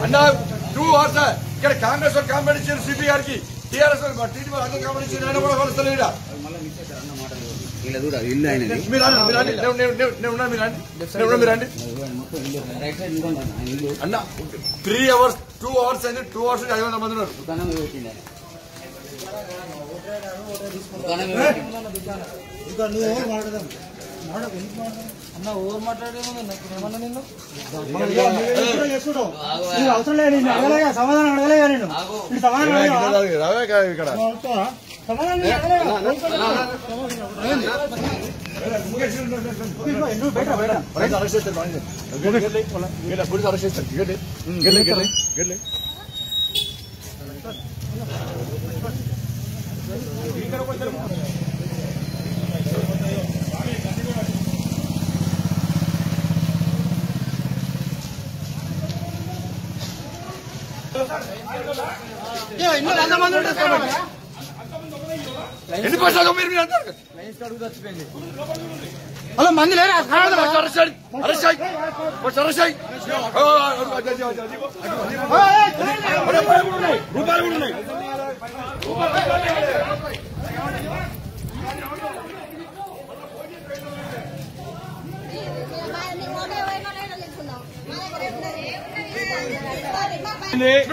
అన్నా 2 hours ఇక్కడ కాంగ్రెస్ వాళ్ళు కాంపిటీషన్ సిపిఆర్ కి టీఆర్ఎస్ టీడీపీ అందరూ కాంపిటీషన్ అయినా కూడా వస్తలేదు అన్న 3 hours 2 hours అని 2 hours 500 మంది ఉన్నారు. అన్న ఓవర్ మాట్లాడేమన్నా నిన్ను అవసరం లేదు. సమాధానం అడగలేగా నేను ఇక్కడ ఎన్ని పైసలు మీరు అలా మంది లేరా రూపాయలు కూడా ఉన్నాయి.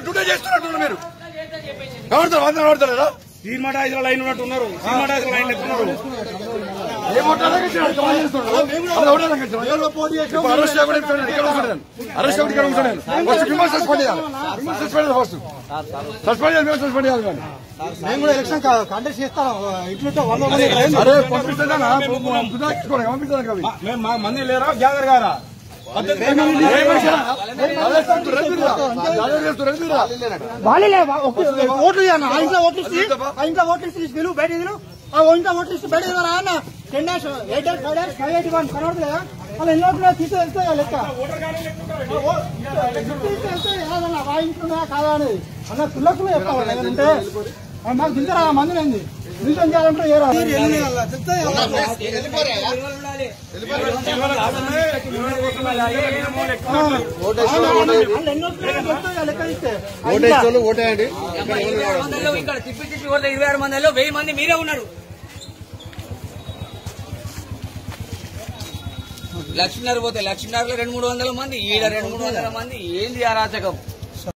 టుడే చేస్తున్నట్టు మీరు ఆడతారా సీమాట ఐదు లైన్ ఉన్నట్టు ఉన్నారు. సీమాట ఐదు లైన్ ఎక్కున్నారు. మేము కూడా ఎలక్షన్ కంటెస్ట్ చేస్తాం. ఇట్లా మంది లేరా గ్యాదర్ గారా ఓట్లు ఆ ఇంట్లో ఓట్లు పిలువు బయట ఆ ఇంట్లో ఓట్లు ఇస్తే బయట అన్న 10 dash 8 dash 5 dash 581 కనబడలేదా అలా ఎన్నో తీసి వెళ్తాయి లెక్క కాదన్న ఆ ఇంట్లో కాదా అనేది అన్న కుళ్ళకులు చెప్తామంటే మాకు దించరా మంది లేని రిజన్ చేయాలంటే ఓటేయండి. ఇక్కడ తిప్పి 26 మందిలో 1000 మంది మీరే ఉన్నారు. లక్ష్మీనగర్ పోతే లక్ష్మీనగర్ లో 200-300 మంది, ఈడ 200-300 మంది. ఏంది అరాచకం?